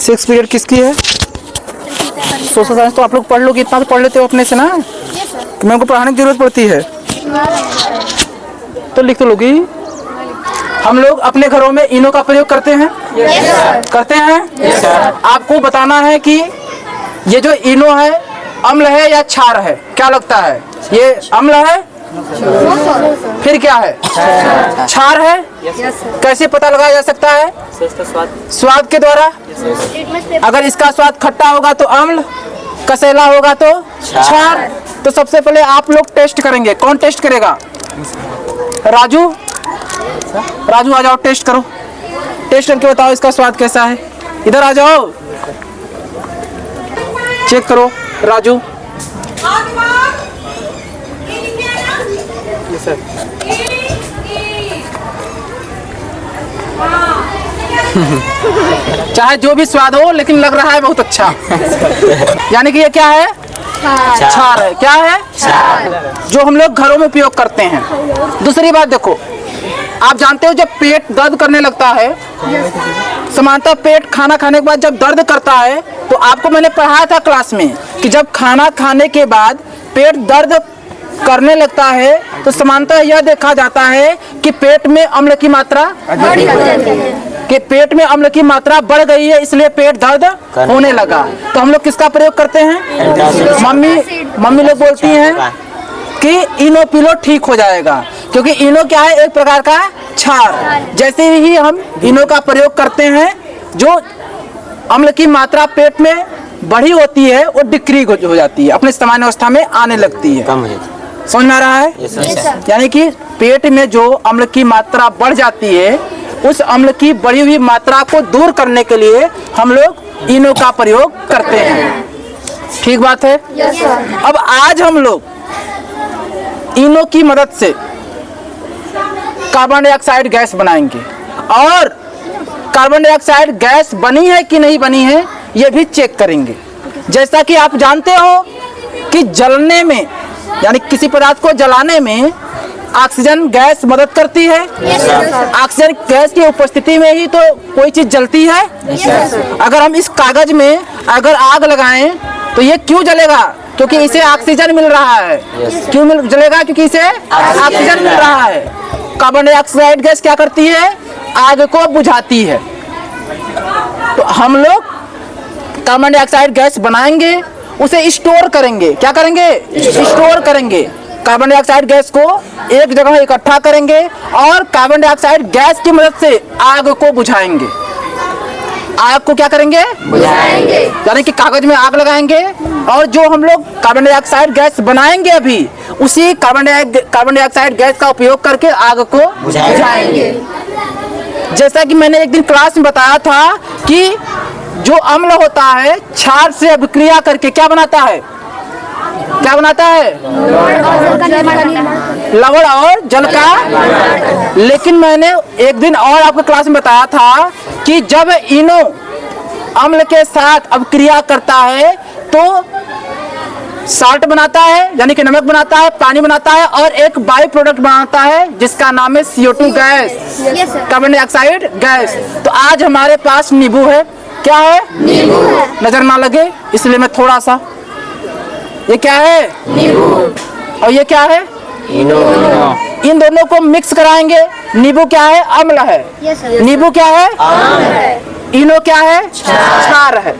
6 period किसकी है? Social science. तो आप लोग पढ़ लो कि इतना तो पढ़ लेते हो अपने से ना, कि मेरे को पढ़ाने की जरूरत पड़ती है तो लिख तो लोगी। हम लोग अपने घरों में इनो का प्रयोग करते हैं? करते हैं। आपको बताना है कि ये जो इनो है अम्ल है या क्षार है, क्या लगता है? ये अम्ल है, फिर क्या है? क्षार है। कैसे पता लगाया जा सकता है? स्वाद के द्वारा। अगर इसका स्वाद खट्टा होगा तो अम्ल, कसैला होगा तो क्षार। तो सबसे पहले आप लोग टेस्ट करेंगे। कौन टेस्ट करेगा? राजू, राजू आ जाओ, टेस्ट करो। टेस्ट करके बताओ इसका स्वाद कैसा है। इधर आ जाओ, चेक करो राजू। चाहे जो भी स्वाद हो, लेकिन लग रहा है बहुत अच्छा। यानी कि ये क्या है? क्षार है। क्या है? जो हम लोग घरों में उपयोग करते हैं। दूसरी बात देखो, आप जानते हो जब पेट दर्द करने लगता है, सामान्यतः पेट खाना खाने के बाद जब दर्द करता है, तो आपको मैंने पढ़ाया था क्लास में कि जब खाना खाने के बाद पेट दर्द करने लगता है तो सामान्यतः यह देखा जाता है कि पेट में अम्ल की मात्रा बढ़ गई है, इसलिए पेट दर्द होने लगा। तो हम लोग किसका प्रयोग करते हैं? मम्मी लोग बोलती हैं कि इनो पी लो ठीक हो जाएगा, क्योंकि इनो क्या है? एक प्रकार का क्षार। जैसे ही हम इनो का प्रयोग करते हैं, जो अम्ल की मात्रा पेट में बढ़ी होती है वो डिक्रीज हो जाती है, अपने सामान्य अवस्था में आने लगती है। समझ में आ रहा है? यानी कि पेट में जो अम्ल की मात्रा बढ़ जाती है, उस अम्ल की बढ़ी हुई मात्रा को दूर करने के लिए हम लोग इनो का प्रयोग करते हैं। ठीक बात है? अब आज हम लोग इनो की मदद से कार्बन डाइऑक्साइड गैस बनाएंगे, और कार्बन डाइऑक्साइड गैस बनी है कि नहीं बनी है ये भी चेक करेंगे। जैसा कि आप जानते हो कि जलने में, यानी किसी पदार्थ को जलाने में ऑक्सीजन गैस मदद करती है। ऑक्सीजन गैस की उपस्थिति में ही तो कोई चीज जलती है। अगर हम इस कागज में अगर आग लगाएं तो ये क्यों जलेगा? क्योंकि इसे ऑक्सीजन मिल रहा है। क्यों जलेगा? क्योंकि इसे ऑक्सीजन मिल रहा है। कार्बन डाइऑक्साइड गैस क्या करती है? आग को बुझाती है। तो हम लोग कार्बन डाइऑक्साइड गैस बनाएंगे, उसे स्टोर करेंगे। क्या करेंगे? स्टोर करेंगे। कार्बन डाइऑक्साइड गैस को एक जगह इकट्ठा करेंगे और कार्बन डाइऑक्साइड गैस की मदद से आग को बुझाएंगे। आग को क्या करेंगे? बुझाएंगे। यानी कि कागज में आग लगाएंगे, और जो हम लोग कार्बन डाइऑक्साइड गैस बनाएंगे अभी, उसी कार्बन डाइऑक्साइड गैस का उपयोग करके आग को बुझाएंगे। जैसा कि मैंने एक दिन क्लास में बताया था कि जो अम्ल होता है क्षार से अभिक्रिया करके क्या बनाता है? क्या बनाता है? लवण और जल का। लेकिन मैंने एक दिन और आपको क्लास में बताया था कि जब इनो अम्ल के साथ अभिक्रिया करता है तो साल्ट बनाता है, यानी कि नमक बनाता है, पानी बनाता है, और एक बाई प्रोडक्ट बनाता है जिसका नाम है CO2 gas, carbon dioxide gas. तो आज हमारे पास नींबू है। क्या है? नींबू है। नजर ना लगे इसलिए मैं थोड़ा सा, ये क्या है? नींबू। और ये क्या है? इनो। इन दोनों को मिक्स कराएंगे। नींबू क्या है? अम्ल है। नींबू क्या है? अम्ल है। इनो क्या है? क्षार है।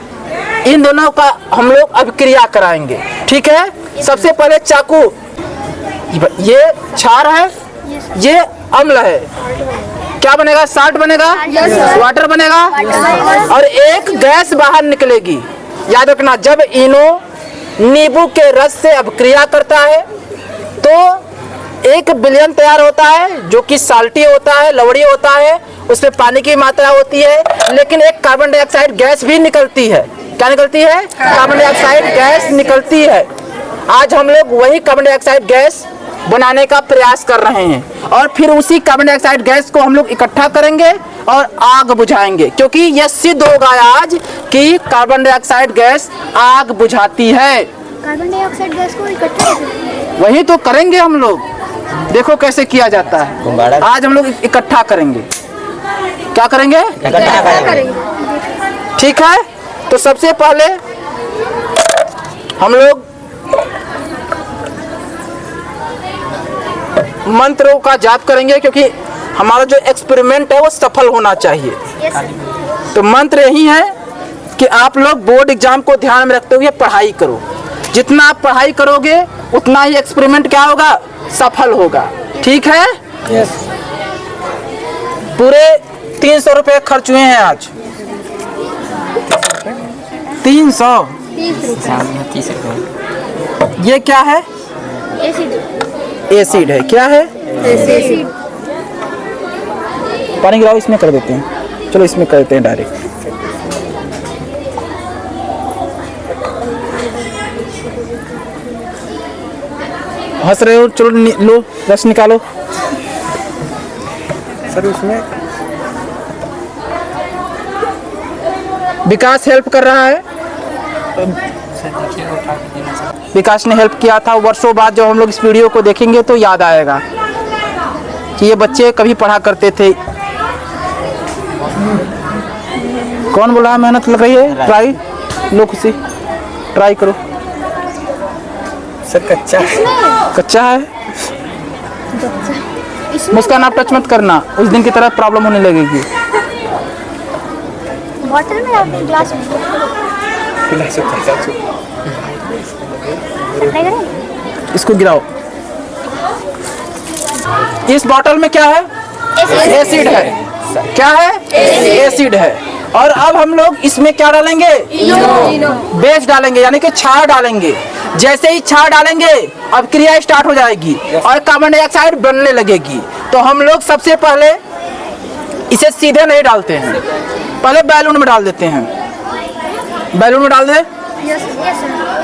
इन दोनों का हम लोग अभिक्रिया कराएंगे। ठीक है? सबसे पहले चाकू, ये क्षार है, ये अम्ल है, क्या बनेगा? साल्ट बनेगा, वाटर बनेगा, और एक गैस बाहर निकलेगी। याद रखना, जब इनो नींबू के रस से अभिक्रिया करता है तो एक विलयन तैयार होता है जो कि साल्टी होता है, लवड़ी होता है, उसमें पानी की मात्रा होती है, लेकिन एक कार्बन डाइऑक्साइड गैस भी निकलती है। क्या निकलती है? कार्बन डाइऑक्साइड गैस निकलती है। आज हम लोग वही कार्बन डाइऑक्साइड गैस बनाने का प्रयास कर रहे हैं, और फिर उसी कार्बन डाइऑक्साइड गैस को हम लोग इकट्ठा करेंगे और आग बुझाएंगे, क्योंकि यह सिद्ध होगा आज कि कार्बन डाइऑक्साइड गैस आग बुझाती है। कार्बन डाइऑक्साइड गैस को इकट्ठा वही तो करेंगे हम लोग। देखो कैसे किया जाता है। आज हम लोग इकट्ठा करेंगे। क्या करेंगे? इकट्ठा करेंगे। ठीक है, तो सबसे पहले हम लोग मंत्रों का जाप करेंगे, क्योंकि हमारा जो एक्सपेरिमेंट है वो सफल होना चाहिए। Yes sir. तो मंत्र यही है कि आप लोग बोर्ड एग्जाम को ध्यान में रखते हुए पढ़ाई करो। जितना आप पढ़ाई करोगे उतना ही एक्सपेरिमेंट क्या होगा, सफल होगा। ठीक है, यस। पूरे 300 रुपये खर्च हुए हैं आज। 300। 30 रुपये। ये क्या है, एसिड। एसिड है। क्या है, एसिड। पानी गिराओ, इसमें कर देते हैं। चलो इसमें कर देते हैं डायरेक्ट। हंस रहे हो, चलो लो रस निकालो। सर उसमें विकास हेल्प कर रहा है। विकास ने हेल्प किया था। वर्षों बाद जब हम लोग इस वीडियो को देखेंगे तो याद आएगा कि ये बच्चे कभी पढ़ा करते थे। कौन बोला मेहनत लग रही है? ट्राई लो, खुशी ट्राई करो। सर कच्चा कच्चा है। मुस्कान आप टच मत करना, उस दिन की तरह प्रॉब्लम होने लगेगी। बॉटल में आपने ग्लास में अप्लाई करें। इसको गिराओ। इस बॉटल में क्या है, एसिड है। क्या है, एसिड है। और अब हम लोग इसमें क्या डालेंगे, बेस डालेंगे, यानी कि क्षार डालेंगे। जैसे ही क्षार डालेंगे अब क्रिया स्टार्ट हो जाएगी और कार्बन डाइऑक्साइड बनने लगेगी। तो हम लोग सबसे पहले इसे सीधे नहीं डालते हैं, पहले बैलून में डाल देते हैं। बैलून में डाल दे। Yes sir.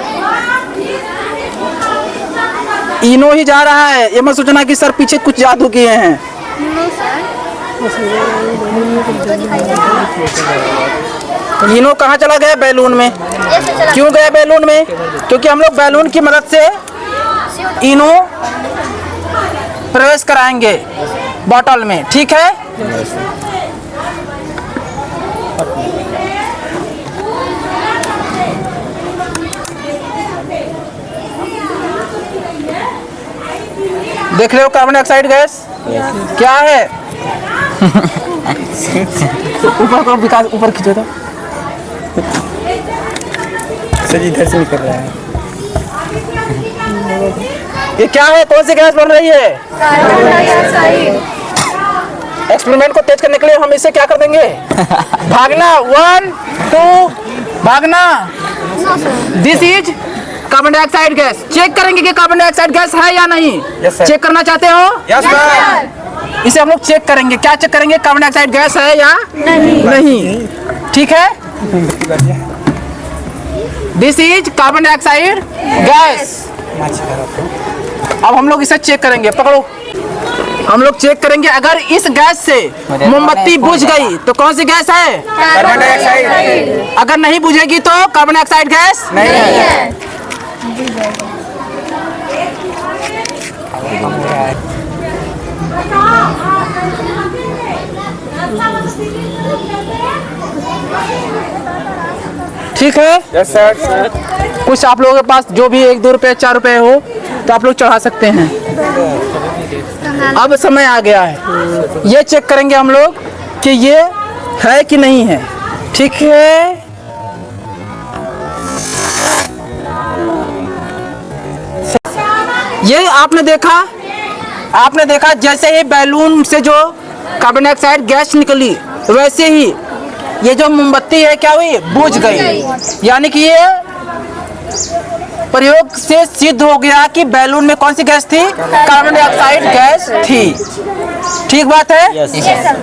इनो ही जा रहा है, ये मत सोचना कि सर पीछे कुछ जादू किए हैं। No sir. तो दिखाई दे रहा है। इनो कहाँ चला गया, बैलून में। यस सर, चला। क्यों गया बैलून में, क्योंकि हम लोग बैलून की मदद से इनो प्रवेश कराएंगे बॉटल में। ठीक है, देख रहे हो कार्बन डाइऑक्साइड गैस क्या है। ऊपर को विकास, ऊपर खींचो तो। सर इधर से निकल रहा है। ये क्या है, कौन सी गैस बन रही है? Carbon dioxide. एक्सपेरिमेंट को तेज करने के लिए हम इसे क्या कर देंगे, भागना। 1 2 भागना। No sir. This is carbon dioxide gas. Check करेंगे कि कार्बन डाइऑक्साइड गैस है या नहीं। Yes, sir. चेक करना चाहते हो? Yes sir. इसे हम लोग चेक करेंगे। क्या चेक करेंगे, कार्बन डाइऑक्साइड गैस है या नहीं। ठीक है, this is carbon dioxide gas. अब हम लोग इसे चेक करेंगे। पकड़ो, हम लोग चेक करेंगे। अगर इस गैस से मोमबत्ती बुझ गई तो कौन सी गैस है, कार्बन डाइऑक्साइड। अगर नहीं बुझेगी तो कार्बन डाइऑक्साइड गैस नहीं है। ठीक है। Yes sir. कुछ आप लोगों के पास जो भी 1 2 रुपए 4 रुपए हो तो आप लोग चढ़ा सकते हैं। अब समय आ गया है, ये चेक करेंगे हम लोग कि ये है कि नहीं है। ठीक है, ये आपने देखा जैसे ही बैलून से जो कार्बन डाइऑक्साइड गैस निकली वैसे ही ये जो मोमबत्ती है क्या हुई, बुझ गई। यानी कि ये प्रयोग से सिद्ध हो गया कि बैलून में कौन सी गैस थी, कार्बन डाइऑक्साइड गैस थी। ठीक बात है। Yes sir.